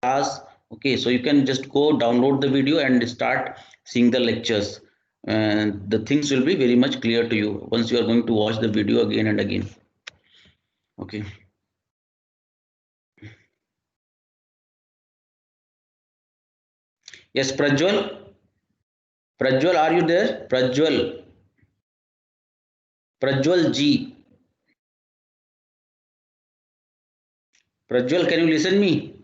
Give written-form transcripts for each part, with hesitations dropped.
class. Okay, so you can just go download the video and start seeing the lectures, and the things will be very much clear to you once you are going to watch the video again and again. Okay. Yes, Prajwal. Prajwal, are you there? Prajwal. Prajwal G. Prajwal, can you listen me?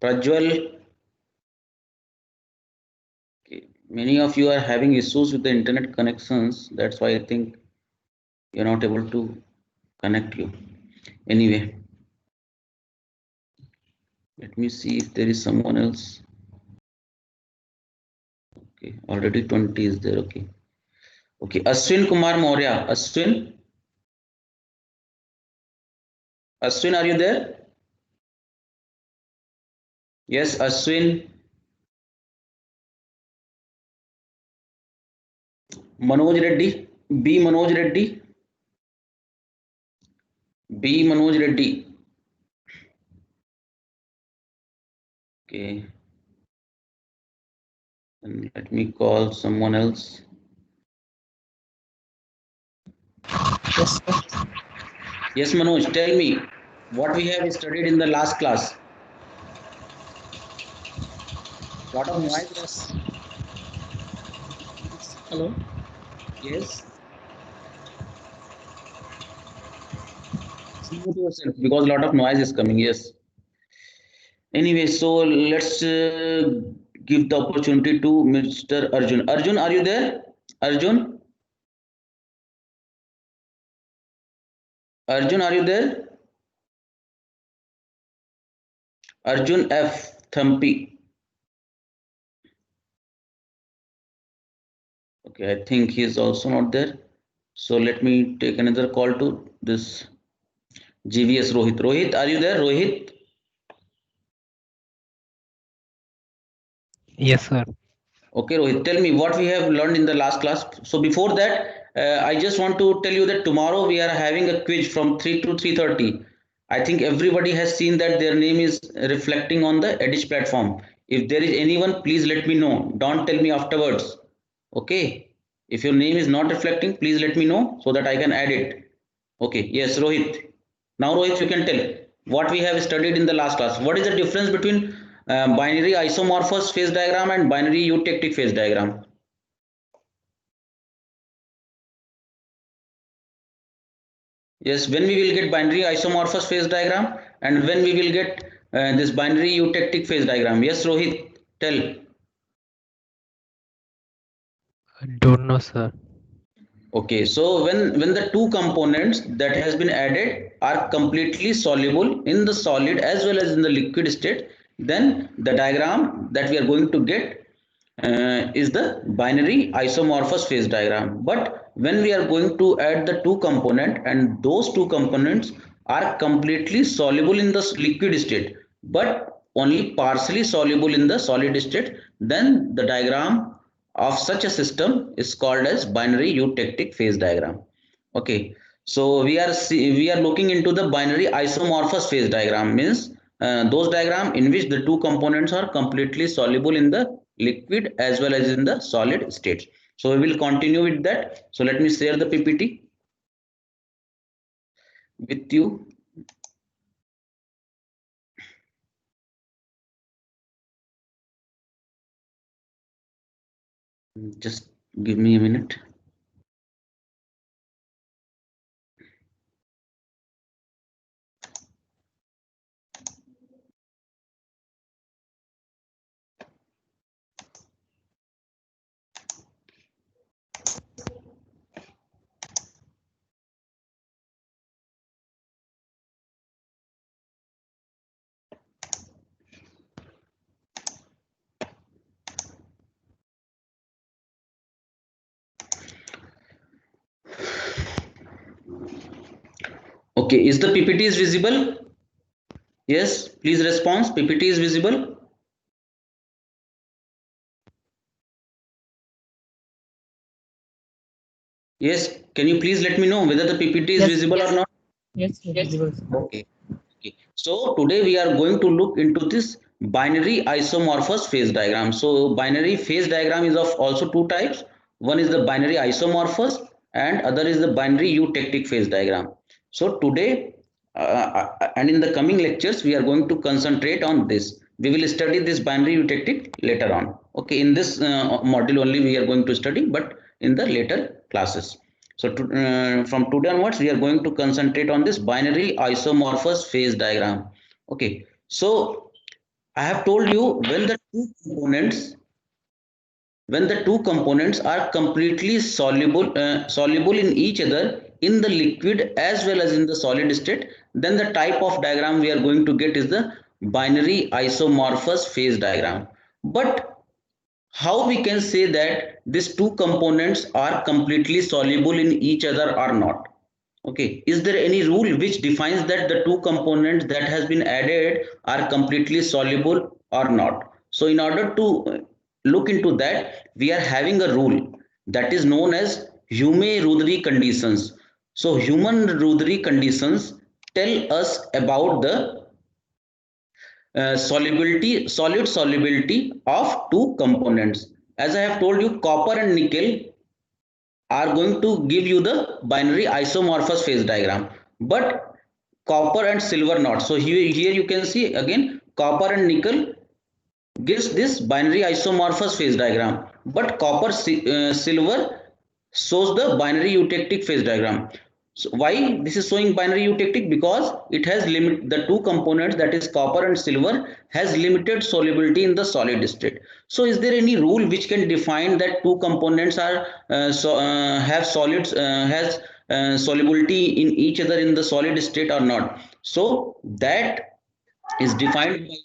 Prajwal. Okay. Many of you are having issues with the internet connections. That's why I think you're not able to connect you. Anyway, let me see if there is someone else. Okay, already 20 is there. Okay. Okay, Ashwin Kumar Maurya. Ashwin. Ashwin, are you there? Yes, Ashwin. Manoj Reddy. B. Manoj Reddy. B. Manoj Reddy. Okay. And let me call someone else. Yes, sir. Yes, Manoj, tell me what we have studied in the last class. Lot of noise. Yes. Hello. Yes. Mute yourself because a lot of noise is coming. Yes. Anyway, so let's give the opportunity to Mr. Arjun. Arjun, are you there? Arjun? Arjun, are you there? Arjun F. Thampi. Okay, I think he is also not there. So let me take another call to this GVS Rohit. Rohit, are you there? Rohit? Yes, sir. Okay, Rohit, tell me what we have learned in the last class. So before that, I just want to tell you that tomorrow we are having a quiz from 3 to 3:30. I think everybody has seen that their name is reflecting on the Edge platform. If there is anyone, please let me know. Don't tell me afterwards. Okay. If your name is not reflecting, please let me know so that I can add it. Okay. Yes, Rohit. Now, Rohit, you can tell what we have studied in the last class. What is the difference between binary isomorphous phase diagram and binary eutectic phase diagram? Yes, when we will get binary isomorphous phase diagram and when we will get this binary eutectic phase diagram. Yes, Rohit, tell. Don't know, sir. Okay, so when the two components that has been added are completely soluble in the solid as well as in the liquid state, then the diagram that we are going to get is the binary isomorphous phase diagram. But when we are going to add the two component and those two components are completely soluble in the liquid state, but only partially soluble in the solid state, then the diagram of such a system is called as binary eutectic phase diagram. Okay, so we are looking into the binary isomorphous phase diagram, means those diagram in which the two components are completely soluble in the liquid as well as in the solid state. So we will continue with that. So let me share the PPT with you. Just give me a minute. Okay, is the PPT is visible? Yes, please respond. PPT is visible. Yes, can you please let me know whether the PPT is Yes, visible or not? yes, visible. Okay. Okay, so today we are going to look into this binary isomorphous phase diagram. So binary phase diagram is of also two types. One is the binary isomorphous and other is the binary eutectic phase diagram. So today and in the coming lectures we are going to concentrate on this. We will study this binary eutectic later on. Okay, in this module only we are going to study, but in the later classes. So from today onwards, we are going to concentrate on this binary isomorphous phase diagram. Okay, so I have told you when the two components are completely soluble in each other in the liquid as well as in the solid state, then the type of diagram we are going to get is the binary isomorphous phase diagram. But how we can say that these two components are completely soluble in each other or not? Okay, is there any rule which defines that the two components that has been added are completely soluble or not? So in order to look into that, we are having a rule that is known as Hume-Rudry conditions. So Hume-Rudry conditions tell us about the solid solubility of two components. As I have told you, copper and nickel are going to give you the binary isomorphous phase diagram, but copper and silver not. So here you can see again copper and nickel gives this binary isomorphous phase diagram, but silver shows the binary eutectic phase diagram. So why this is showing binary eutectic? Because it has limit, the two components, that is copper and silver, has limited solubility in the solid state. So is there any rule which can define that two components are have solids has solubility in each other in the solid state or not? So that is defined by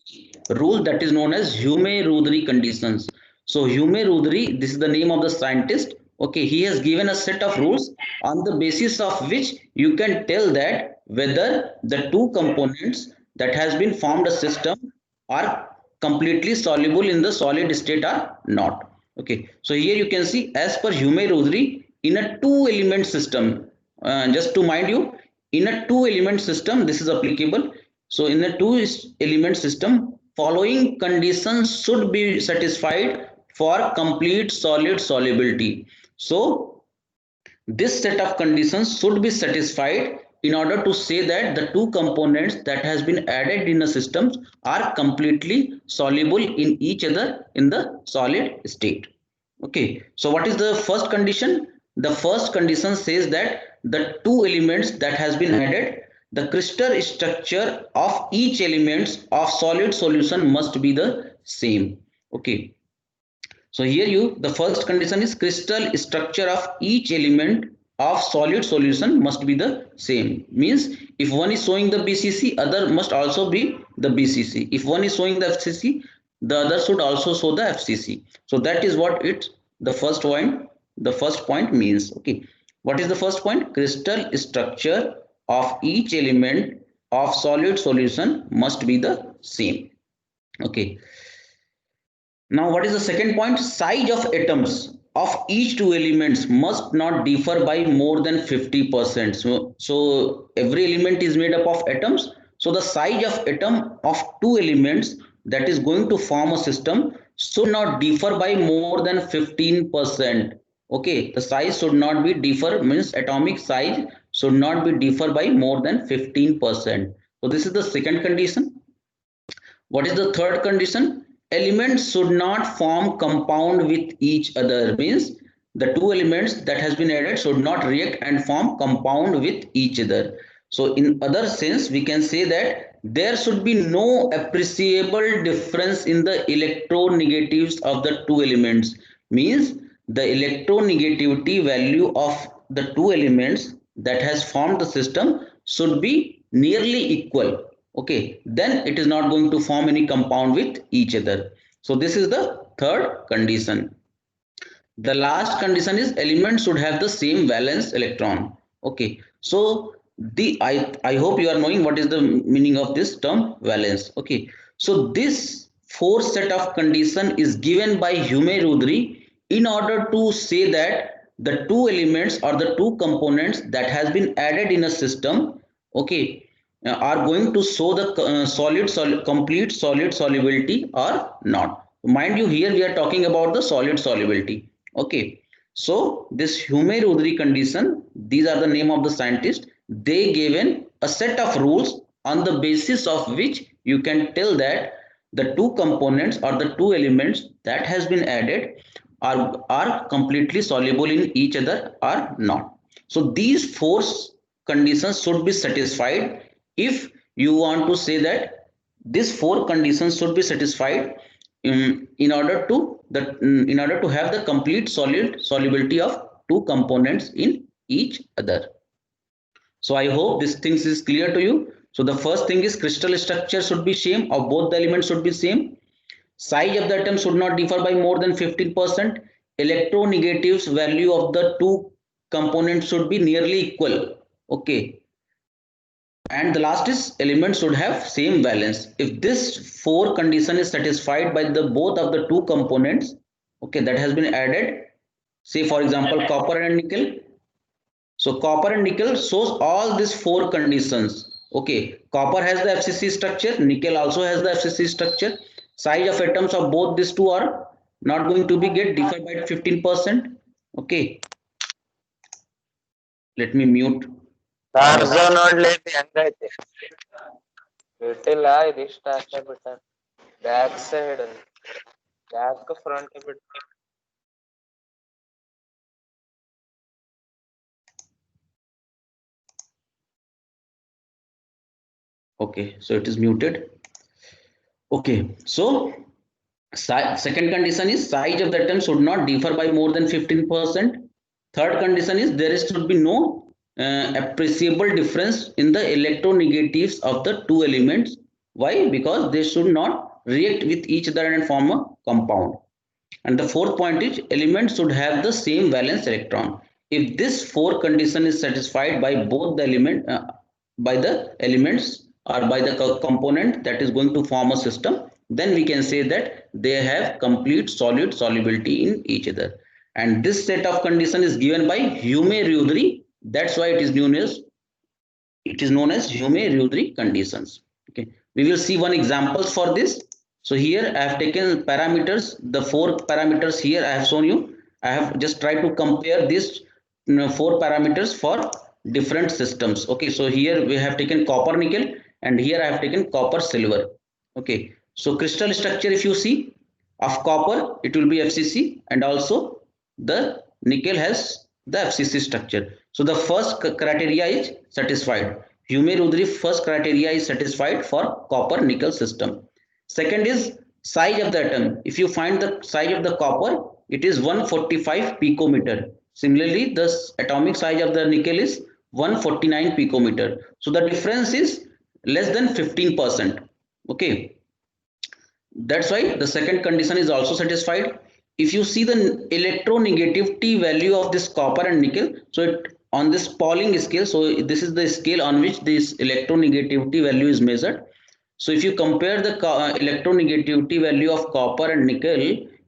a rule that is known as Hume-Rudry conditions. So Hume-Rudry, this is the name of the scientist. Okay, he has given a set of rules on the basis of which you can tell that whether the two components that has been formed a system are completely soluble in the solid state or not. Okay, so here you can see as per Hume-Rudry, in a two element system, just to mind you, in a two element system this is applicable. So in a two element system, following conditions should be satisfied for complete solid solubility. So this set of conditions should be satisfied in order to say that the two components that has been added in a system are completely soluble in each other in the solid state. Okay, so what is the first condition? The first condition says that the two elements that has been added, the crystal structure of each elements of solid solution must be the same. Okay, so here the first condition is crystal structure of each element of solid solution must be the same. Means if one is showing the BCC, other must also be the BCC. If one is showing the FCC, the other should also show the FCC. So that is what it the first point means. Okay, what is the first point? Crystal structure of each element of solid solution must be the same. Okay, now, what is the second point? Size of atoms of each two elements must not differ by more than 50%. So every element is made up of atoms. So the size of atom of two elements that is going to form a system should not differ by more than 15%. Okay, the size should not be differ, means atomic size should not be differ by more than 15%. So this is the second condition. What is the third condition? Elements should not form compound with each other. Means the two elements that has been added should not react and form compound with each other. So in other sense, we can say that there should be no appreciable difference in the electronegatives of the two elements. Means the electronegativity value of the two elements that has formed the system should be nearly equal. Okay, then it is not going to form any compound with each other. So this is the third condition. The last condition is elements should have the same valence electron. Okay, so I hope you are knowing what is the meaning of this term valence. Okay, so this fourth set of condition is given by Hume-Rudry in order to say that the two elements or the two components that has been added in a system, okay, are going to show the complete solid solubility or not. Mind you, here we are talking about the solid solubility. Okay, so this Hume-Rudri condition, these are the name of the scientist. They given a set of rules on the basis of which you can tell that the two components or the two elements that has been added are completely soluble in each other or not. So these four conditions should be satisfied. If you want to say that these four conditions should be satisfied in order to have the complete solid solubility of two components in each other. So I hope this things is clear to you. So the first thing is crystal structure should be same, or both the elements should be same. Size of the atom should not differ by more than 15%. Electronegatives value of the two components should be nearly equal. Okay. And the last is elements should have same valence. If this four condition is satisfied by the both of the two components, okay, that has been added, say for example copper and nickel. So copper and nickel shows all these four conditions. Okay, copper has the FCC structure, nickel also has the FCC structure. Size of atoms of both these two are not going to be get differ by 15%. Okay, let me mute. ಟಾರ್ಝೋ ನೋಡ್ಲಿಕ್ಕೆ ಹೆಂಗೈತಿ ಬಿಟ್ಟಿಲ್ಲ ಇದಿಷ್ಟ ಅಷ್ಟೇ ಬಿಟ್ಟ back side back front ಬಿಟ್ಟು Okay, so it is muted. Okay, so second condition is size of the atom should not differ by more than 15%. Third condition is there should be no appreciable difference in the electronegatives of the two elements. Why? Because they should not react with each other and form a compound. And the fourth point is elements should have the same valence electron. If this four condition is satisfied by both the elements or by the component that is going to form a system, then we can say that they have complete solid solubility in each other. And this set of condition is given by Hume-Rudri. That's why it is known as Hume-Rudri conditions. Okay, we will see one examples for this. So here I have taken parameters, the four parameters here I have shown you. I have just tried to compare these four parameters for different systems. Okay, so here we have taken copper nickel and here I have taken copper silver. Okay, so crystal structure, if you see, of copper it will be FCC, and also the nickel has the FCC structure. So the first criteria is satisfied. Hume-Rudri first criteria is satisfied for copper nickel system. Second is size of the atom. If you find the size of the copper, it is 145 picometer. Similarly, the atomic size of the nickel is 149 picometer. So the difference is less than 15%. Okay, that's why the second condition is also satisfied. If you see the electronegativity value of this copper and nickel, so it on this Pauling scale, so this is the scale on which this electronegativity value is measured. So if you compare the electronegativity value of copper and nickel,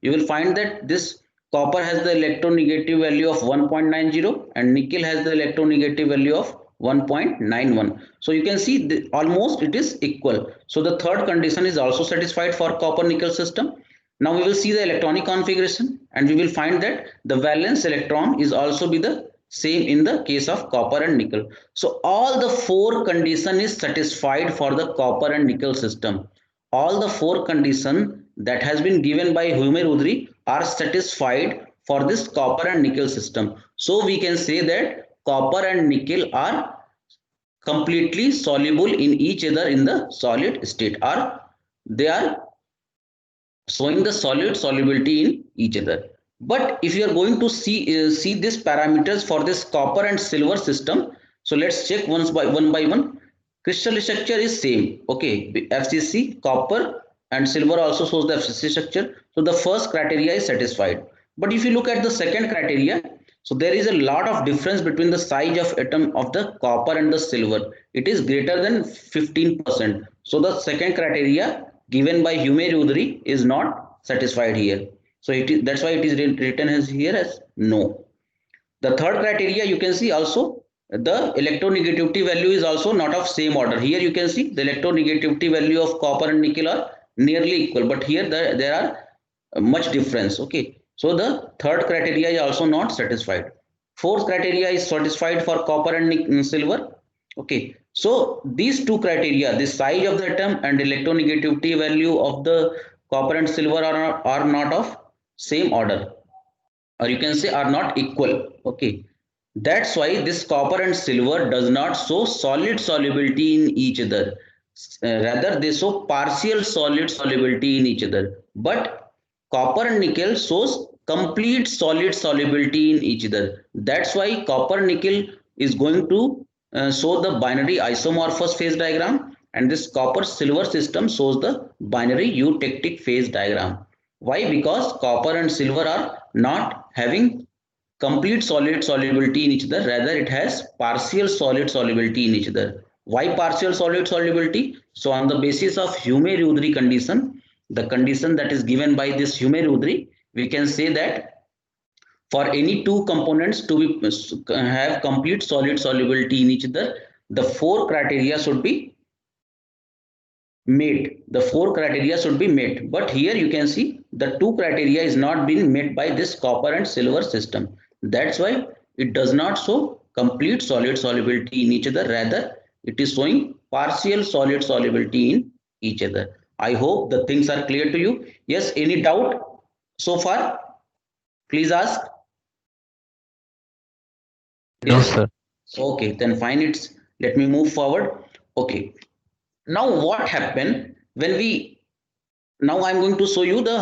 you will find that this copper has the electronegative value of 1.90 and nickel has the electronegative value of 1.91. So you can see almost it is equal. So the third condition is also satisfied for copper nickel system. Now we will see the electronic configuration and we will find that the valence electron is also be the same in the case of copper and nickel. So all the four condition is satisfied for the copper and nickel system. All the four condition that has been given by Hume-Rudri are satisfied for this copper and nickel system. So we can say that copper and nickel are completely soluble in each other in the solid state, or they are showing the solid solubility in each other. But if you are going to see these parameters for this copper and silver system, so let's check one by one. Crystal structure is same. Okay, FCC, copper and silver also shows the FCC structure. So the first criteria is satisfied. But if you look at the second criteria, so there is a lot of difference between the size of atom of the copper and the silver. It is greater than 15%. So the second criteria given by Hume-Rudri is not satisfied here. So it is, that's why it is written as here as no. The third criteria you can see also the electronegativity value is also not of same order. Here you can see the electronegativity value of copper and nickel are nearly equal, but here there are much difference. Okay, so the third criteria is also not satisfied. Fourth criteria is satisfied for copper and silver. Okay, so these two criteria, the size of the atom and electronegativity value of the copper and silver are not of same order, or you can say are not equal. Okay, that's why this copper and silver does not show solid solubility in each other. Rather, they show partial solid solubility in each other. But copper and nickel shows complete solid solubility in each other. That's why copper nickel is going to show the binary isomorphous phase diagram, and this copper silver system shows the binary eutectic phase diagram. Why? Because copper and silver are not having complete solid solubility in each other, rather it has partial solid solubility in each other. Why partial solid solubility? So on the basis of Hume-Rudry condition, the condition that is given by this Hume-Rudry, we can say that for any two components to have complete solid solubility in each other, the four criteria should be met. The four criteria should be met, but here you can see the two criteria is not being met by this copper and silver system. That's why it does not show complete solid solubility in each other, rather it is showing partial solid solubility in each other. I hope the things are clear to you. Yes, any doubt so far? Please ask. No, Yes. sir. Okay, then fine. Let me move forward. Okay. Now what happened when we, now I'm going to show you the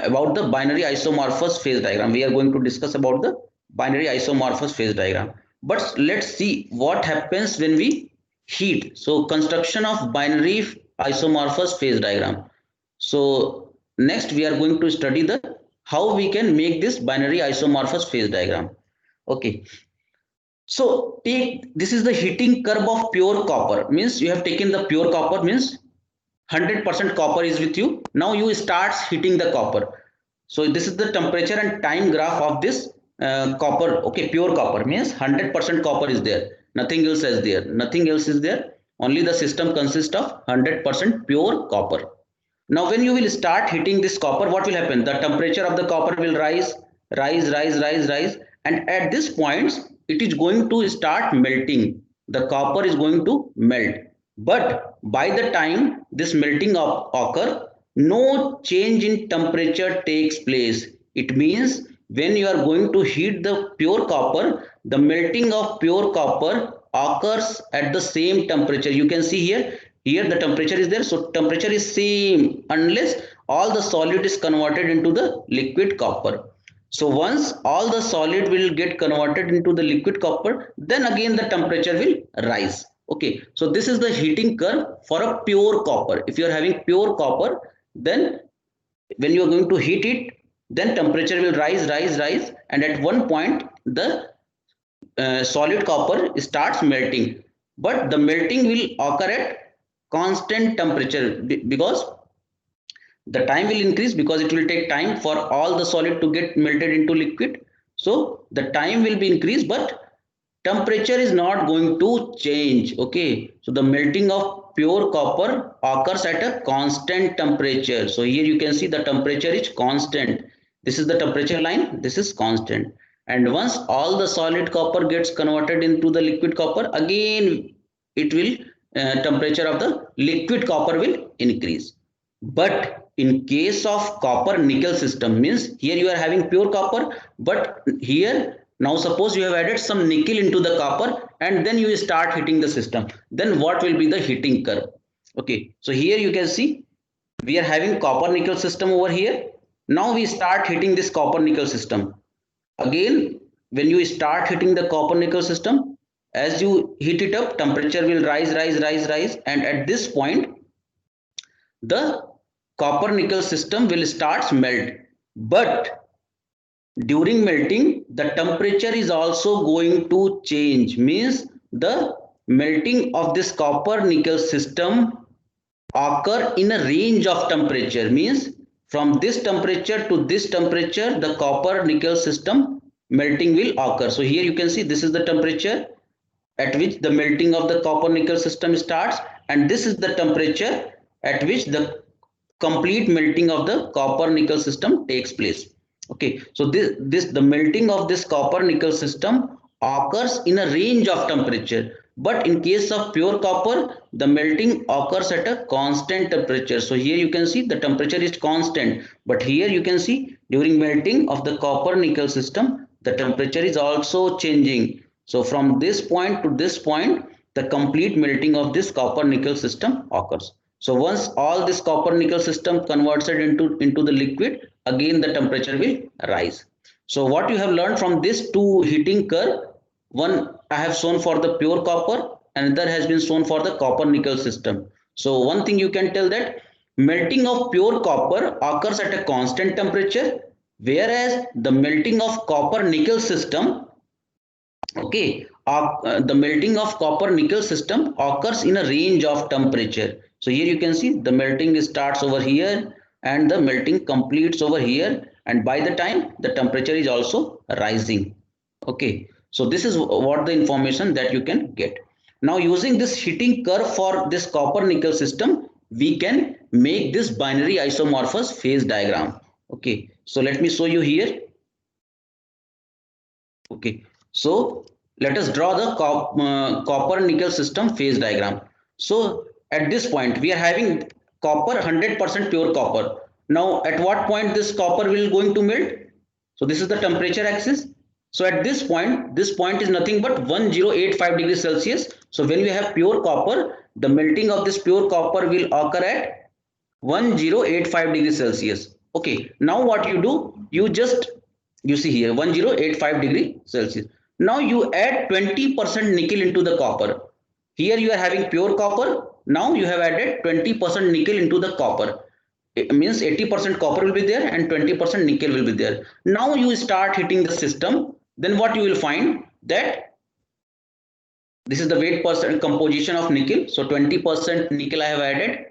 about the binary isomorphous phase diagram. We are going to discuss about the binary isomorphous phase diagram. But let's see what happens when we heat. So construction of binary isomorphous phase diagram. So next we are going to study the how we can make this binary isomorphous phase diagram. Okay. So take, this is the heating curve of pure copper, means you have taken the pure copper, means 100% copper is with you. Now you start heating the copper. So this is the temperature and time graph of this copper. Okay, pure copper means 100% copper is there. Nothing else is there. Nothing else is there. Only the system consists of 100% pure copper. Now when you will start heating this copper, what will happen? The temperature of the copper will rise, rise, and at this point it is going to start melting. The copper is going to melt. But by the time this melting occur, no change in temperature takes place. It means when you are going to heat the pure copper, the melting of pure copper occurs at the same temperature. You can see here, the temperature is there, so temperature is same unless all the solid is converted into the liquid copper. So once all the solid will get converted into the liquid copper, then again the temperature will rise. Okay, so this is the heating curve for a pure copper. If you are having pure copper, then when you are going to heat it, then temperature will rise, and at one point the solid copper starts melting. But the melting will occur at constant temperature, because the time will increase, because it will take time for all the solid to get melted into liquid. So the time will be increased, but temperature is not going to change. Okay, so the melting of pure copper occurs at a constant temperature. So here you can see the temperature is constant. This is the temperature line, this is constant. And once all the solid copper gets converted into the liquid copper, again it will temperature of the liquid copper will increase. But in case of copper nickel system, means here you are having pure copper, but here now suppose you have added some nickel into the copper and then you start heating the system, then what will be the heating curve? Okay, so here you can see we are having copper nickel system over here. Now we start heating this copper nickel system. Again, when you start heating the copper nickel system, as you heat it up, temperature will rise, and at this point the copper nickel system will start melt. But during melting the temperature is also going to change, means the melting of this copper nickel system occur in a range of temperature, means from this temperature to this temperature the copper nickel system melting will occur. So here you can see this is the temperature, at which the melting of the copper nickel system starts, and this is the temperature at which the complete melting of the copper nickel system takes place. Okay, so this the melting of this copper nickel system occurs in a range of temperature, but in case of pure copper the melting occurs at a constant temperature. So here you can see the temperature is constant, but here you can see during melting of the copper nickel system the temperature is also changing. So from this point to this point the complete melting of this copper nickel system occurs. So once all this copper nickel system converts it into the liquid, again the temperature will rise. So what you have learned from this two heating curve, one I have shown for the pure copper, another has been shown for the copper nickel system. So one thing you can tell that melting of pure copper occurs at a constant temperature, whereas the melting of copper nickel system, okay, the melting of copper nickel system occurs in a range of temperature. So here you can see the melting starts over here and the melting completes over here, and by the time the temperature is also rising. Okay, so this is what the information that you can get. Now using this heating curve for this copper nickel system, we can make this binary isomorphous phase diagram. Okay, so let me show you here. Okay, so let us draw the copper nickel system phase diagram. So at this point we are having copper 100% pure copper. Now at what point this copper will going to melt? So this is the temperature axis. So at this point is nothing but 1085 degrees Celsius. So when we have pure copper, the melting of this pure copper will occur at 1085 degrees Celsius. Okay, now what you do, you see here 1085 degree Celsius. Now you add 20% nickel into the copper. Here you are having pure copper. Now you have added 20% nickel into the copper. It means 80% copper will be there and 20% nickel will be there. Now you start heating the system. Then what you will find that this is the weight percent composition of nickel. So 20% nickel I have added.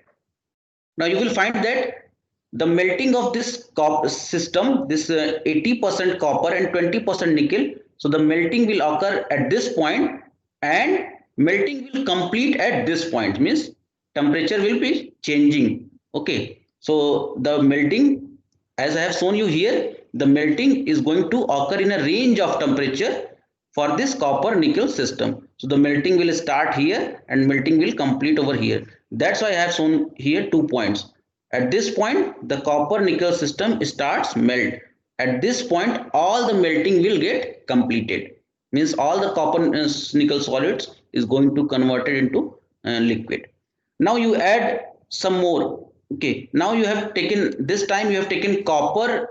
Now you will find that the melting of this system, this 80% copper and 20% nickel, so the melting will occur at this point and melting will complete at this point, means temperature will be changing. Okay, so the melting, as I have shown you here, the melting is going to occur in a range of temperature for this copper nickel system. So the melting will start here and melting will complete over here. That's why I have shown here 2 points. At this point the copper nickel system starts melt. At this point all the melting will get completed, means all the copper nickel solids is going to convert it into liquid. Now you add some more. Okay, now you have taken, this time you have taken copper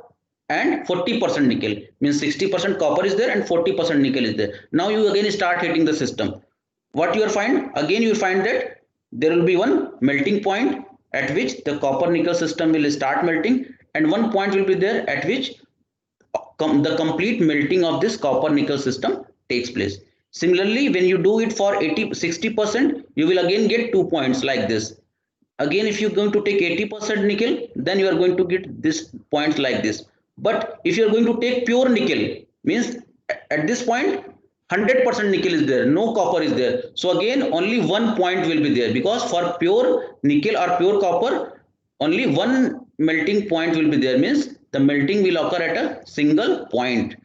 and 40% nickel, means 60% copper is there and 40% nickel is there. Now you again start heating the system. What you will find, again you will find that there will be one melting point at which the copper nickel system will start melting, and one point will be there at which the complete melting of this copper nickel system takes place. Similarly, when you do it for 60%, you will again get 2 points like this. Again, if you're going to take 80% nickel, then you are going to get this points like this. But if you're going to take pure nickel, means at this point 100% nickel is there, no copper is there. So again only 1 point will be there, because for pure nickel or pure copper only one melting point will be there, means the melting will occur at a single point.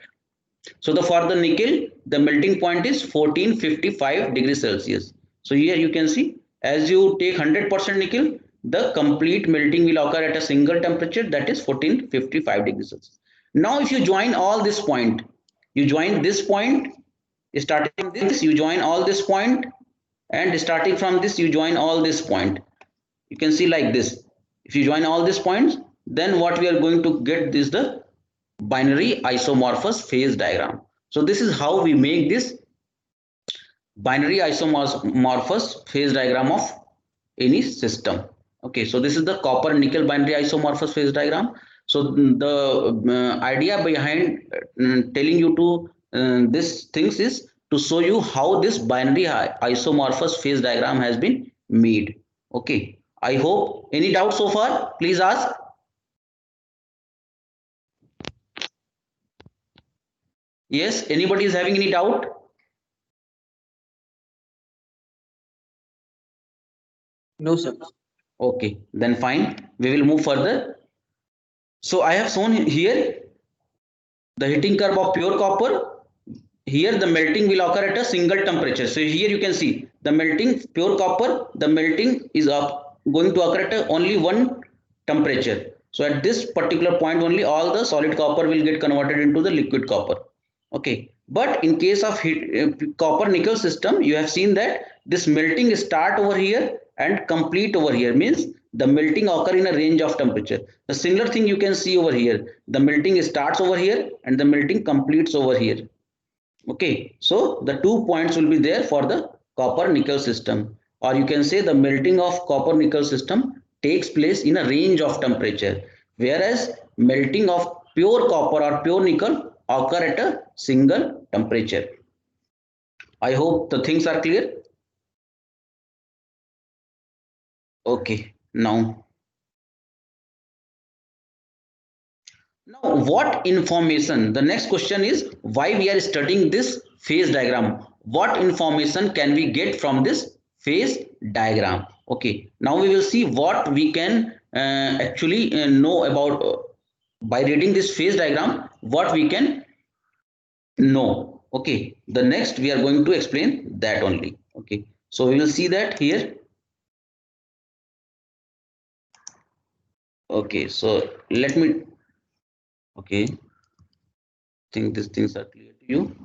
So for the nickel, the melting point is 1455 degrees Celsius. So here you can see, as you take 100% nickel, the complete melting will occur at a single temperature, that is 1455 degrees Celsius. Now if you join all this point, you join this point, starting from this, you join all this point, and starting from this, you join all this point. You can see like this. If you join all these points, then what we are going to get is the binary isomorphous phase diagram. So this is how we make this binary isomorphous phase diagram of any system. Okay, so this is the copper nickel binary isomorphous phase diagram. So the idea behind telling you to this things is to show you how this binary isomorphous phase diagram has been made. Okay, I hope, any doubt so far, please ask. Yes, anybody is having any doubt? No, sir. Okay, then fine. We will move further. So I have shown here the heating curve of pure copper. Here the melting will occur at a single temperature. So here you can see the melting pure copper, the melting is going to occur at only one temperature. So at this particular point only all the solid copper will get converted into the liquid copper. Okay, but in case of copper nickel system, you have seen that this melting start over here and complete over here, means the melting occur in a range of temperature. The similar thing you can see over here, the melting starts over here and the melting completes over here. Okay, so the 2 points will be there for the copper nickel system, or you can say the melting of copper nickel system takes place in a range of temperature, whereas melting of pure copper or pure nickel occur at a single temperature. I hope the things are clear. Okay, now what information, the next question is why we are studying this phase diagram. What information can we get from this phase diagram? Okay, now we will see what we can actually know about by reading this phase diagram, what we can know. Okay, the next we are going to explain that only. Okay, so we will see that here. Okay, so let me, okay, think these things are clear to you.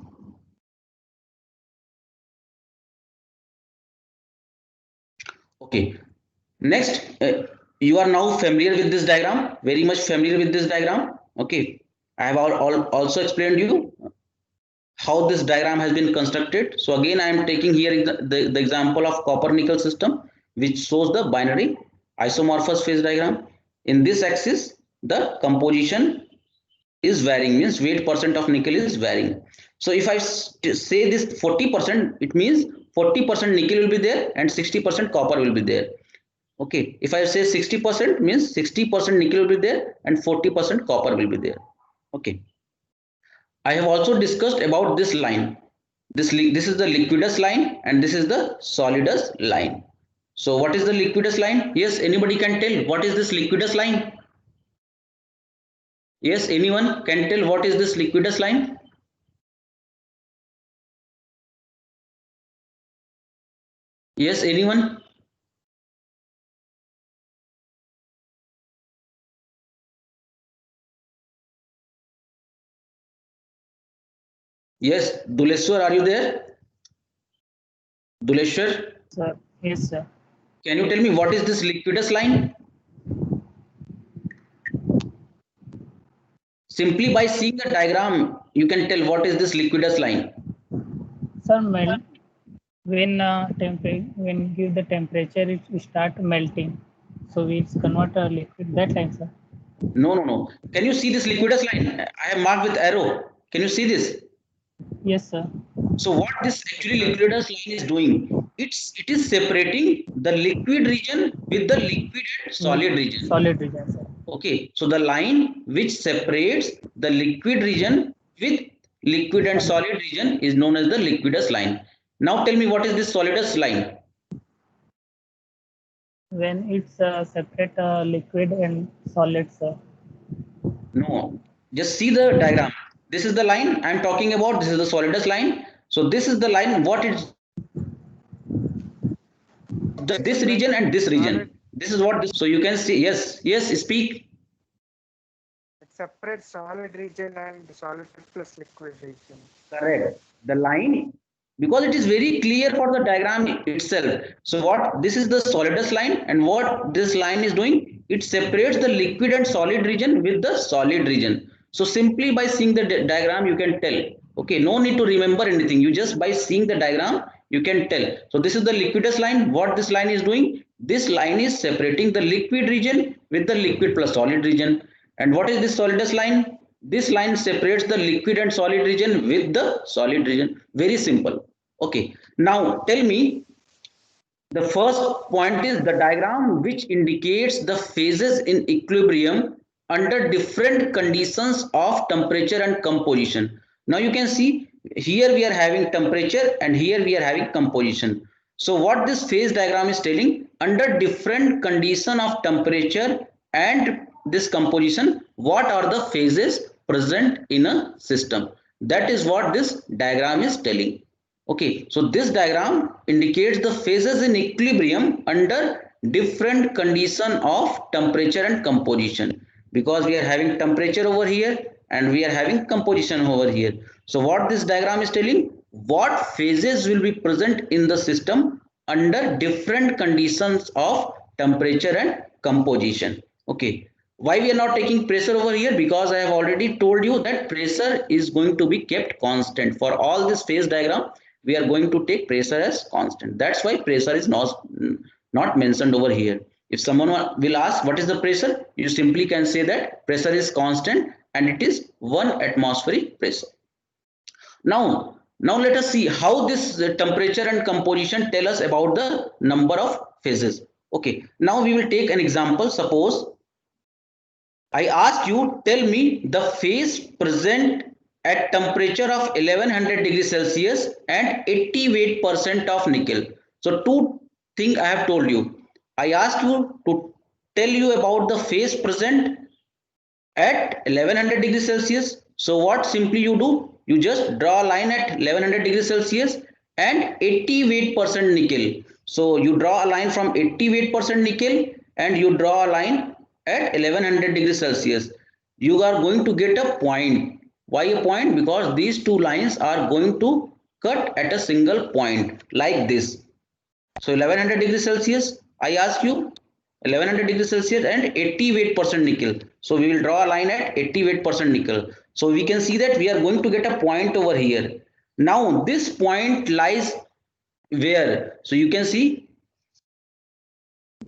Okay, next, you are now familiar with this diagram, very much familiar with this diagram. Okay, I have also explained you how this diagram has been constructed. So again, I am taking here the example of copper nickel system, which shows the binary isomorphous phase diagram. In this axis, the composition is varying, means weight percent of nickel is varying. So if I say this 40%, it means 40% nickel will be there and 60% copper will be there. Okay, if I say 60%, means 60% nickel will be there and 40% copper will be there. Okay, I have also discussed about this line. This is the liquidus line and this is the solidus line. So what is the liquidus line? Yes, anybody can tell what is this liquidus line? Yes, anyone can tell what is this liquidus line? Yes, anyone? Yes, Duleshwar, are you there? Duleshwar, Sir, yes, sir. can you tell me what is this liquidus line? Simply by seeing the diagram, you can tell what is this liquidus line. Sir, when give the temperature, it start melting. So it's convert a liquid that time, sir. No. Can you see this liquidus line? I have marked with arrow. Can you see this? Yes, sir. So what this actually liquidus line is doing? It is separating the liquid region with the liquid and solid region. Solid region, sir. Okay, so the line which separates the liquid region with liquid and solid region is known as the liquidus line. Now tell me what is this solidus line? When it's separate liquid and solid, sir. No, just see the diagram. This is the line I am talking about. This is the solidus line. So this is the line. What is this region and this region? This is what this. So you can see. Yes, speak. It separates solid region and solid plus liquid region. Correct. The line, because it is very clear for the diagram itself. So what this is the solidus line, and what this line is doing, it separates the liquid and solid region with the solid region. So simply by seeing the diagram you can tell. Okay, no need to remember anything, you just by seeing the diagram you can tell. So this is the liquidus line. What this line is doing, this line is separating the liquid region with the liquid plus solid region. And what is this solidus line? This line separates the liquid and solid region with the solid region. Very simple. Okay, now tell me, the first point is the diagram which indicates the phases in equilibrium under different conditions of temperature and composition. Now you can see here we are having temperature and here we are having composition. So what this phase diagram is telling, under different condition of temperature and this composition, what are the phases present in a system? That is what this diagram is telling. Okay, so this diagram indicates the phases in equilibrium under different condition of temperature and composition, because we are having temperature over here and we are having composition over here. So what this diagram is telling, what phases will be present in the system under different conditions of temperature and composition. Okay, why we are not taking pressure over here? Because I have already told you that pressure is going to be kept constant. For all this phase diagram, we are going to take pressure as constant. That's why pressure is not mentioned over here. If someone will ask what is the pressure, you simply can say that pressure is constant and it is 1 atmospheric pressure. Now let us see how this temperature and composition tell us about the number of phases. Okay, now we will take an example. Suppose I ask you, tell me the phase present at temperature of 1100 degrees Celsius and 88% of nickel. So two things I have told you. I asked you to tell you about the phase present at 1100 degrees Celsius. So what simply you do? You just draw a line at 1100 degrees Celsius and 88% nickel. So you draw a line from 88% nickel and you draw a line at 1100 degrees Celsius. You are going to get a point. Why a point? Because these two lines are going to cut at a single point like this. So 1100 degrees Celsius, I ask you 1100 degrees Celsius and 88% nickel. So we will draw a line at 88% nickel. So we can see that we are going to get a point over here. Now this point lies where? So you can see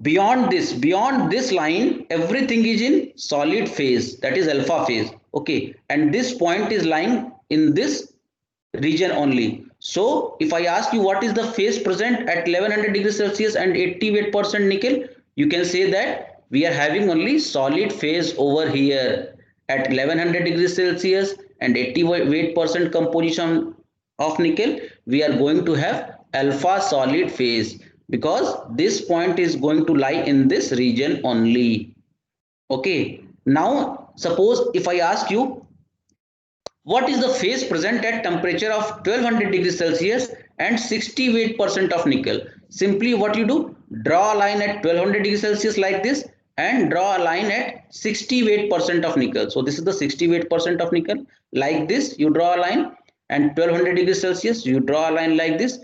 beyond this line, everything is in solid phase, that is alpha phase. Okay, and this point is lying in this region only. So if I ask you what is the phase present at 1100 degrees Celsius and 88% nickel, you can say that we are having only solid phase over here at 1100 degrees Celsius and 88% composition of nickel. We are going to have alpha solid phase because this point is going to lie in this region only. Okay, now suppose if I ask you what is the phase present at temperature of 1200 degrees Celsius and 68% of nickel. Simply what you do, draw a line at 1200 degrees Celsius like this and draw a line at 68% of nickel. So this is the 68% of nickel. Like this you draw a line, and 1200 degrees Celsius you draw a line like this.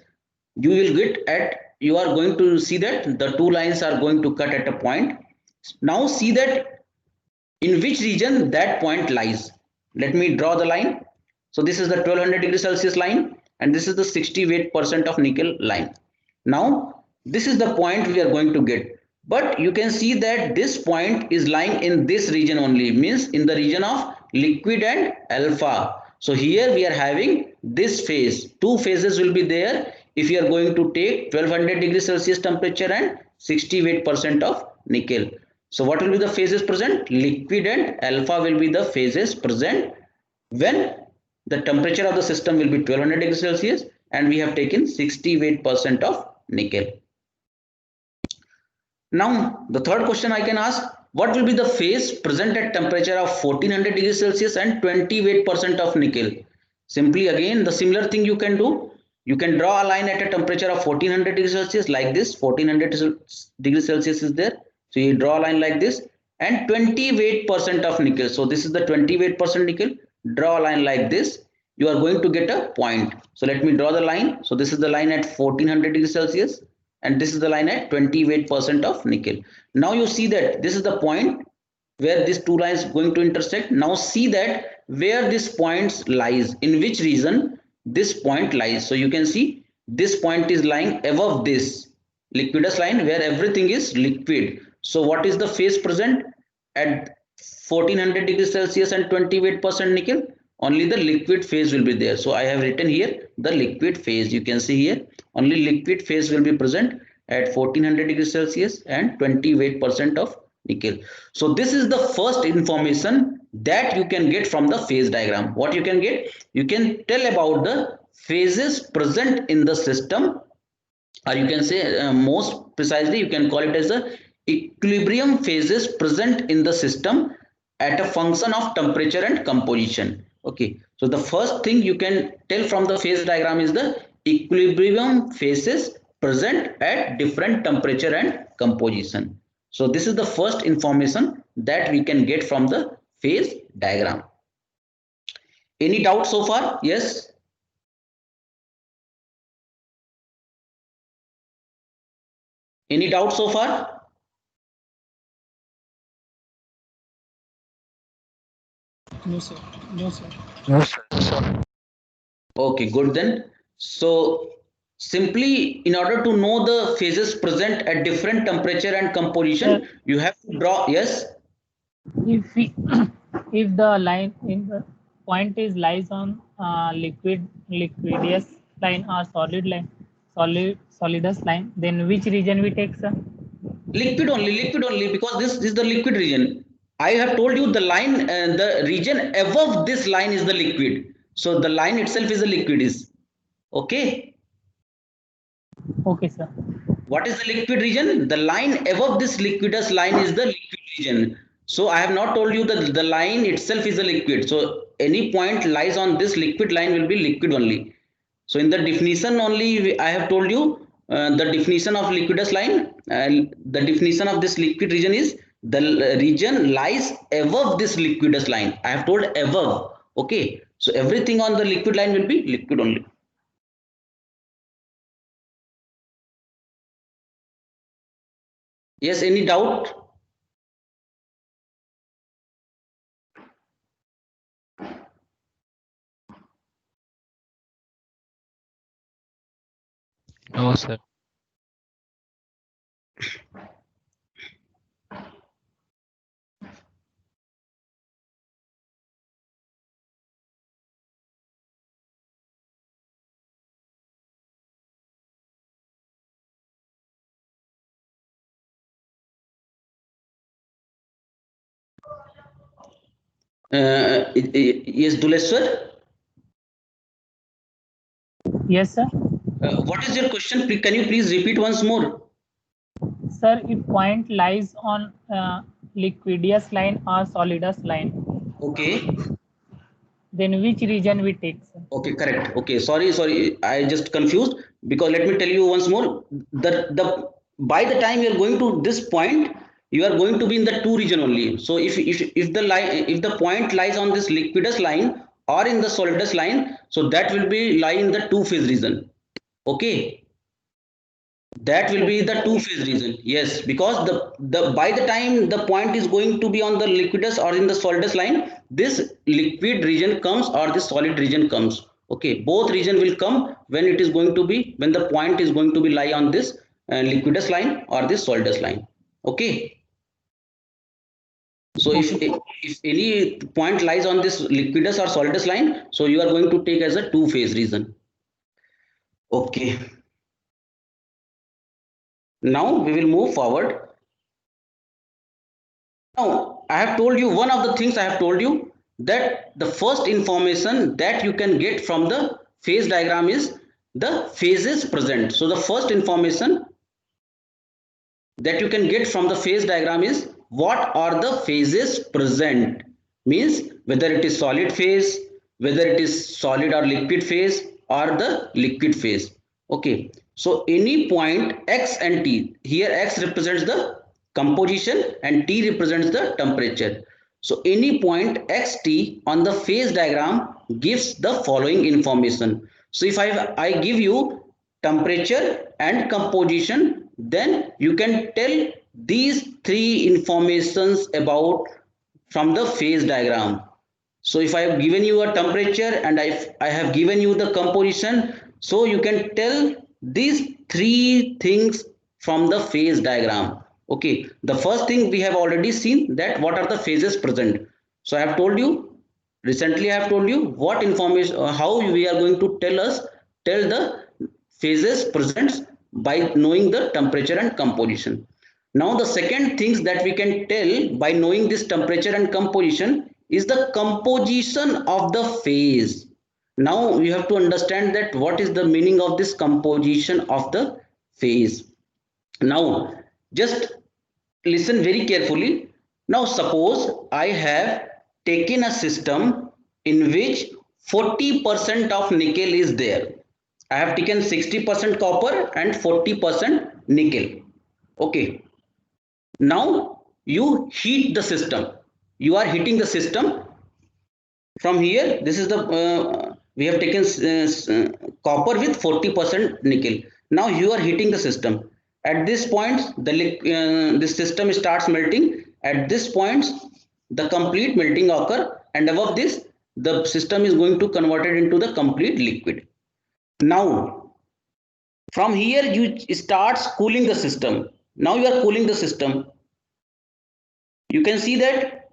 You will get at, you are going to see that the two lines are going to cut at a point. Now see that in which region that point lies. Let me draw the line. So this is the 1200 degrees Celsius line and this is the 68% of nickel line. Now this is the point we are going to get, but you can see that this point is lying in this region only, means in the region of liquid and alpha. So here we are having this phase, two phases will be there if you are going to take 1200 degrees Celsius temperature and 68% of nickel. So what will be the phases present? Liquid and alpha will be the phases present when the temperature of the system will be 1200 degrees Celsius and we have taken 68% of nickel. Now the third question I can ask, what will be the phase present at temperature of 1400 degrees Celsius and 28% of nickel? Simply again the similar thing you can do. You can draw a line at a temperature of 1400 degrees Celsius like this. 1400 degrees Celsius is there. So you draw a line like this and 28% of nickel. So this is the 28% nickel. Draw a line like this. You are going to get a point. So let me draw the line. So this is the line at 1400 degrees Celsius and this is the line at 28% of nickel. Now you see that this is the point where these two lines going to intersect. Now see that where this point lies, in which region this point lies. So you can see this point is lying above this liquidus line where everything is liquid. So what is the phase present at 1400 degrees Celsius and 28% nickel? Only the liquid phase will be there. So I have written here the liquid phase. You can see here only liquid phase will be present at 1400 degrees Celsius and 28% of nickel. So this is the first information that you can get from the phase diagram. What you can get? You can tell about the phases present in the system or you can say most precisely you can call it as the equilibrium phases present in the system at a function of temperature and composition. Okay, so the first thing you can tell from the phase diagram is the equilibrium phases present at different temperature and composition. So this is the first information that we can get from the phase diagram. Any doubt so far? Yes. Any doubt so far? No, sir. No, sir. No, sir. Okay, good then. So simply in order to know the phases present at different temperature and composition, you have to draw, yes. If we, if the line in the point is lies on liquidus line or solidus line, then which region we take, sir? Liquid only, because this is the liquid region. I have told you the line, the region above this line is the liquid. So the line itself is the liquid is. Okay. Okay, sir. What is the liquid region? The line above this liquidus line is the liquid region. So I have not told you that the line itself is a liquid. So any point lies on this liquid line will be liquid only. So in the definition only I have told you the definition of liquidus line. The definition of this liquid region is the region lies above this liquidus line. I have told above. Okay. So everything on the liquid line will be liquid only. Yes, any doubt? No, sir. Yes, Duleswar. Yes, sir. What is your question? Can you please repeat once more? Sir, if point lies on liquidus line or solidus line, Okay. then which region we take, sir? Okay, correct. Okay, sorry. I just confused because let me tell you once more. The by the time you are going to this point, you are going to be in the two region only. So if the line, if the point lies on this liquidus line or in the solidus line, so that will be lie in the two phase region. Okay. That will be the two phase region. Yes, because the by the time the point is going to be on the liquidus or in the solidus line, this liquid region comes or the solid region comes. Okay, both region will come when it is going to be, when the point is going to be lie on this liquidus line or this solidus line. Okay. So if any point lies on this liquidus or solidus line, so you are going to take as a two phase region. Okay. Now we will move forward. Now, I have told you one of the things I have told you, that the first information that you can get from the phase diagram is the phases present. So the first information that you can get from the phase diagram is what are the phases present, means whether it is solid phase, whether it is solid or liquid phase or the liquid phase. Okay, so any point x and t, here x represents the composition and t represents the temperature. So any point xt on the phase diagram gives the following information. So if I give you temperature and composition, then you can tell these three informations about from the phase diagram. So if I have given you a temperature and I have given you the composition, so you can tell these three things from the phase diagram. Okay, the first thing we have already seen, that what are the phases present. So I have told you, recently I have told you what information, how we are going to tell the phases present by knowing the temperature and composition. Now the second things that we can tell by knowing this temperature and composition is the composition of the phase. Now you have to understand that what is the meaning of this composition of the phase. Now just listen very carefully. Now suppose I have taken a system in which 40% of nickel is there. I have taken 60% copper and 40% nickel. Okay. Now you heat the system. You are heating the system. From here, this is the we have taken copper with 40% nickel. Now you are heating the system. At this point, this system starts melting. At this point, the complete melting occur, and above this, the system is going to convert it into the complete liquid. Now, from here you start cooling the system. Now you are cooling the system. You can see that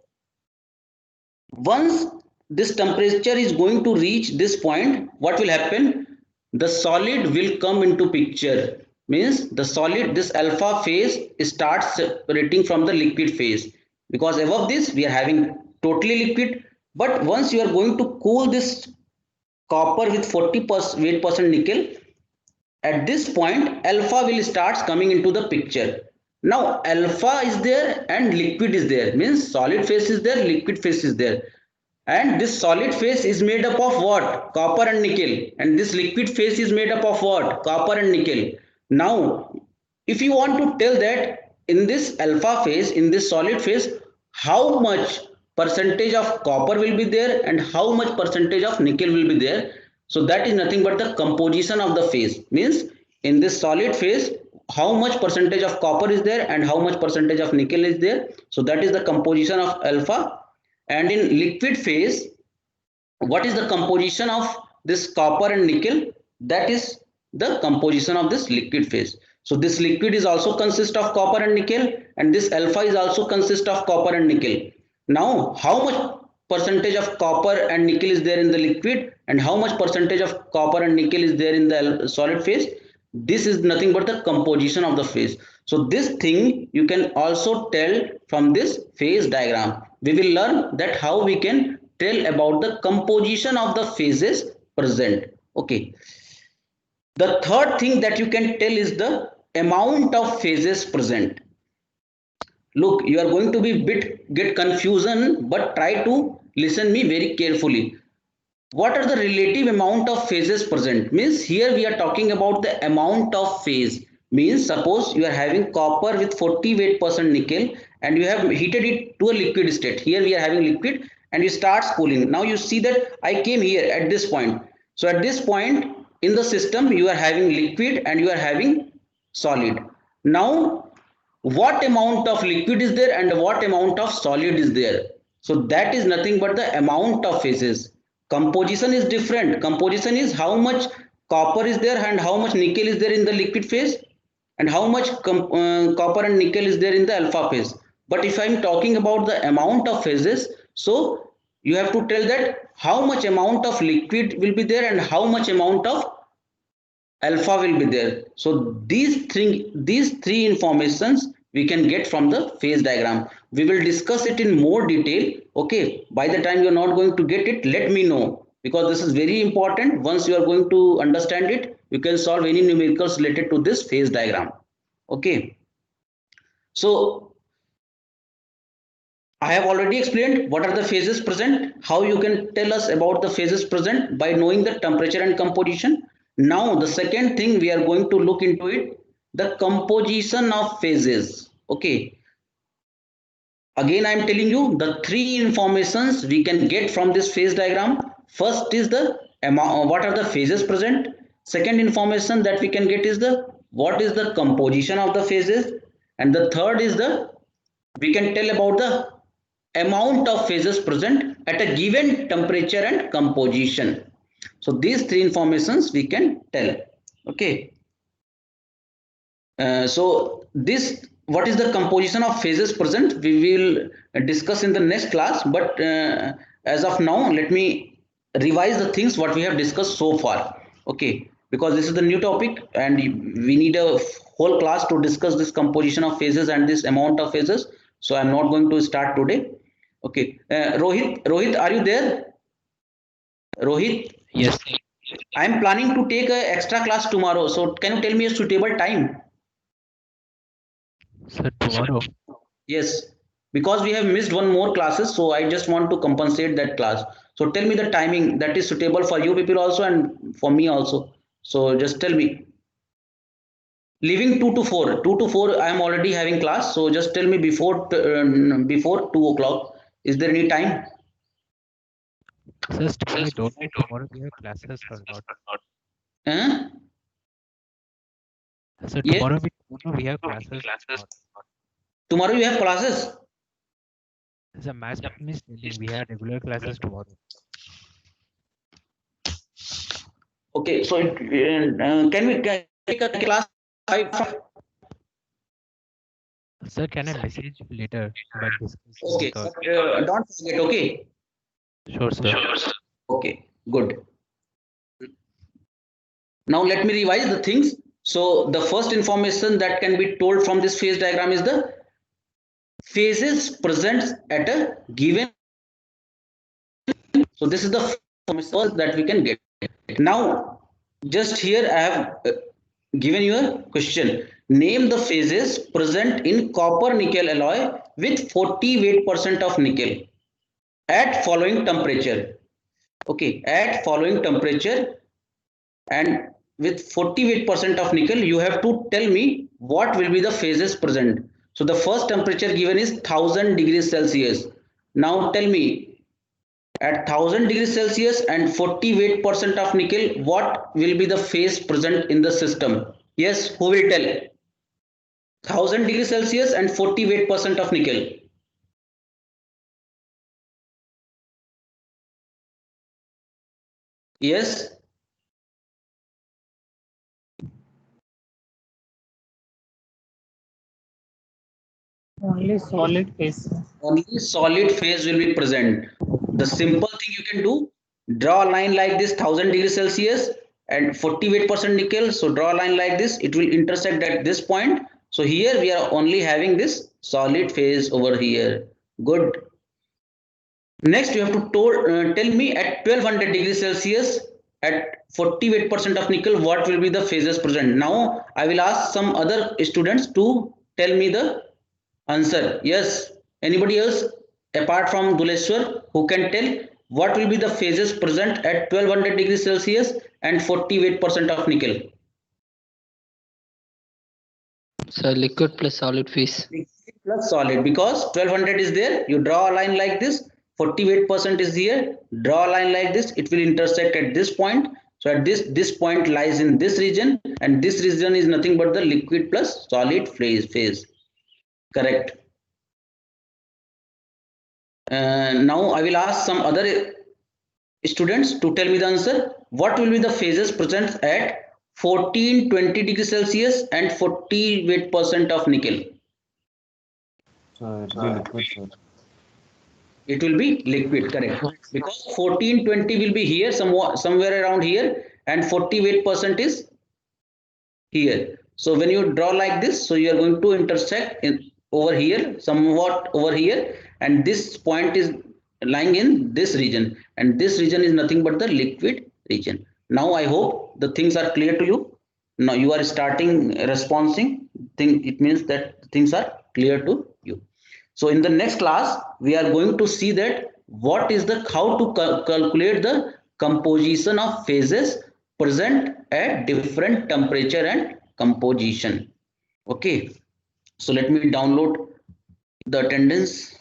once this temperature is going to reach this point, what will happen? The solid will come into picture. Means the solid, this alpha phase starts separating from the liquid phase, because above this we are having totally liquid. But once you are going to cool this copper with 48% nickel, at this point alpha will start coming into the picture. Now alpha is there and liquid is there, means solid phase is there, liquid phase is there. And this solid phase is made up of what? Copper and nickel. And this liquid phase is made up of what? Copper and nickel. Now, if you want to tell that in this alpha phase, in this solid phase, how much percentage of copper will be there and how much percentage of nickel will be there. So that is nothing but the composition of the phase. Means in this solid phase, how much percentage of copper is there and how much percentage of nickel is there. So that is the composition of alpha. And in liquid phase, what is the composition of this copper and nickel? That is the composition of this liquid phase. So this liquid is also consist of copper and nickel, and this alpha is also consist of copper and nickel. Now, how much percentage of copper and nickel is there in the liquid and how much percentage of copper and nickel is there in the solid phase? This is nothing but the composition of the phase. So this thing you can also tell from this phase diagram. We will learn that how we can tell about the composition of the phases present. Okay. The third thing that you can tell is the amount of phases present. Look, you are going to be get confusion, but try to listen me very carefully. What are the relative amount of phases present? Means here we are talking about the amount of phase. Means suppose you are having copper with 48% nickel and you have heated it to a liquid state. Here we are having liquid and you start cooling. Now you see that I came here at this point. So at this point in the system you are having liquid and you are having solid. Now what amount of liquid is there and what amount of solid is there? So that is nothing but the amount of phases. Composition is different. Composition is how much copper is there and how much nickel is there in the liquid phase and how much copper and nickel is there in the alpha phase. But if I am talking about the amount of phases, so you have to tell that how much amount of liquid will be there and how much amount of alpha will be there. So these three informations we can get from the phase diagram. We will discuss it in more detail. Okay, by the time you are not going to get it, let me know, because this is very important. Once you are going to understand it, you can solve any numericals related to this phase diagram. Okay, so I have already explained what are the phases present, how you can tell us about the phases present by knowing the temperature and composition. Now the second thing we are going to look into it, the composition of phases. Okay, again I am telling you the three informations we can get from this phase diagram. First is the amount, what are the phases present. Second information that we can get is the what is the composition of the phases, and the third is the we can tell about the amount of phases present at a given temperature and composition. So these three informations we can tell. Okay. So this what is the composition of phases present we will discuss in the next class, but as of now let me revise the things what we have discussed so far. Okay, because this is the new topic and we need a whole class to discuss this composition of phases and this amount of phases. So I'm not going to start today. Okay, Rohit, are you there? Rohit? Yes, sir. I am planning to take a extra class tomorrow. So can you tell me a suitable time? Sir, tomorrow. Yes, because we have missed one more classes, so I just want to compensate that class. So tell me the timing that is suitable for you people also and for me also. So just tell me. Leaving 2 to 4. 2 to 4 I am already having class. So just tell me before 2 o'clock. Is there any time? Sir, still I don't know tomorrow we have classes or not. Huh? Sir, Yes. tomorrow we don't know we have classes or not. Tomorrow you have classes. Sir, math is telling we have regular classes tomorrow. Okay, so can we take a class 5? Sir, can I message later while discussing Okay, with all? but don't forget. Okay. Sure, sir. Okay, good. Now let me revise the things. So the first information that can be told from this phase diagram is the phases present at a given. So this is the information that we can get. Now just here I have given you a question. Name the phases present in copper nickel alloy with 40 weight% of nickel at following temperature. Okay, at following temperature and with 40 weight% of nickel, you have to tell me what will be the phases present. So the first temperature given is 1000 degrees Celsius. Now tell me at 1000 degrees Celsius and 40 weight% of nickel, what will be the phase present in the system? Yes, who will tell? 1000 degrees Celsius and 40 weight% of nickel. Yes. Only solid phase. Only solid phase will be present. The simple thing you can do, draw a line like this 1000 degrees Celsius and 40 weight% nickel. So draw a line like this, it will intersect at this point. So here we are only having this solid phase over here. Good. Next, you have to tell me at 1200 degrees Celsius at 40 weight% of nickel, what will be the phases present. Now, I will ask some other students to tell me the answer. Yes, anybody else apart from Duleshwar who can tell what will be the phases present at 1200 degrees Celsius and 40 weight% of nickel? So liquid plus solid phase. Liquid plus solid, because 1200 is there, you draw a line like this, 40 weight% is here, draw a line like this, it will intersect at this point. So at this point lies in this region, and this region is nothing but the liquid plus solid phase. Correct. Now I will ask some other students to tell me the answer. What will be the phases present at 1420 degrees Celsius and 40 weight% of nickel? So it will be liquid, sir. It will be liquid, correct? Because 1420 will be here, somewhere around here, and 40 weight% is here. So when you draw like this, so you are going to intersect in over here, somewhat over here, and this point is lying in this region, and this region is nothing but the liquid region. Now I hope the things are clear to you. Now you are starting responding. It means that things are clear to you. So in the next class, we are going to see that what is the how to calculate the composition of phases present at different temperature and composition. Okay, so let me download the attendance.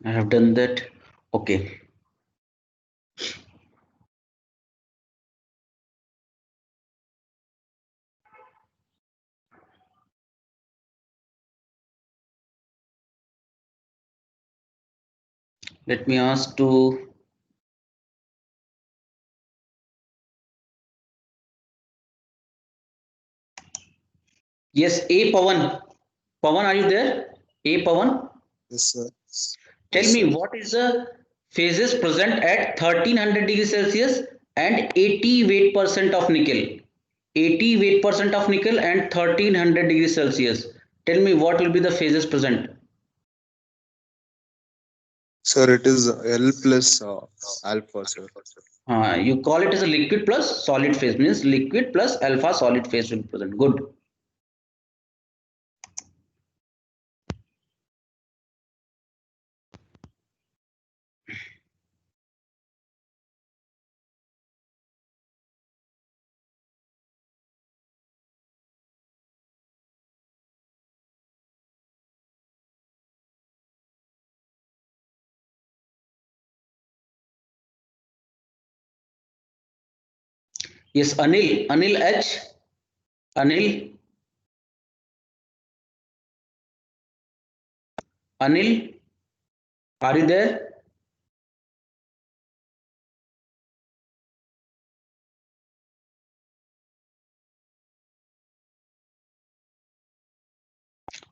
I have done that. Okay. Let me ask to yes, A Pawan. Pawan, are you there? A Pawan. Yes, sir. Tell Yes, me sir. what is the phases present at 1300 degrees Celsius and 80 weight% of nickel. 80 weight% of nickel and 1300 degrees Celsius. Tell me what will be the phases present. Sir, it is L plus alpha, sir. You call it as a liquid plus solid phase, means liquid plus alpha solid phase will be present. Good. Yes, Anil. Anil H. Anil. Anil. Are you there?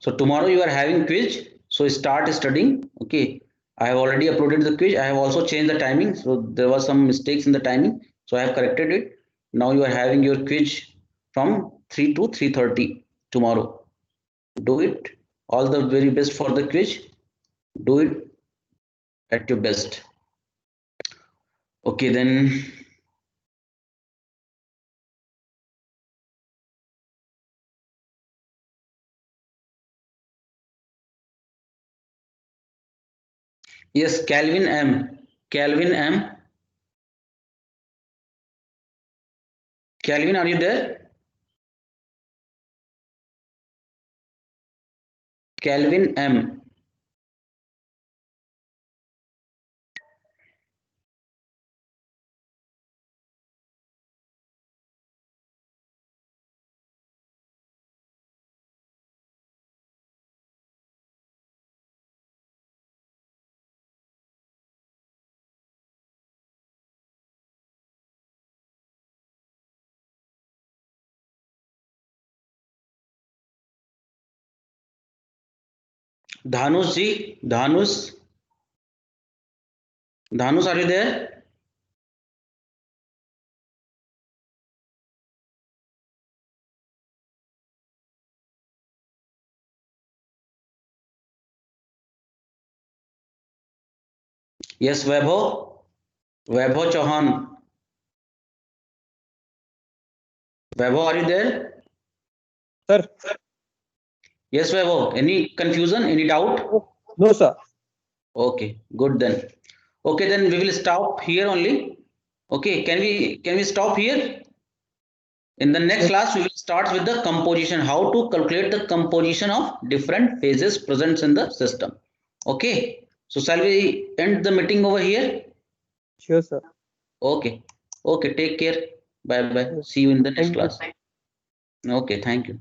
So tomorrow you are having quiz. So start studying. Okay. I have already uploaded the quiz. I have also changed the timing. So there was some mistakes in the timing. So I have corrected it. Now you are having your quiz from 3 to 3:30 tomorrow. Do it. All the very best for the quiz. Do it at your best. Okay, then. Yes, Calvin M. Calvin M. Calvin, are you there? Calvin M. Dhanush ji. Dhanush. Dhanush, are you there? Yes, Vaibhav. Vaibhav Chauhan. Vaibhav, are you there? Sir, Yes, Vaibhav. Any confusion? Any doubt? no, sir. Okay, good then. Okay, then we will stop here only. Okay, can we stop here? In the next class, we will start with the composition, how to calculate the composition of different phases present in the system. Okay, so shall we end the meeting over here? Sure, sir. Okay, okay, take care. Bye bye. See you in the next Thank you. class. Okay, thank you.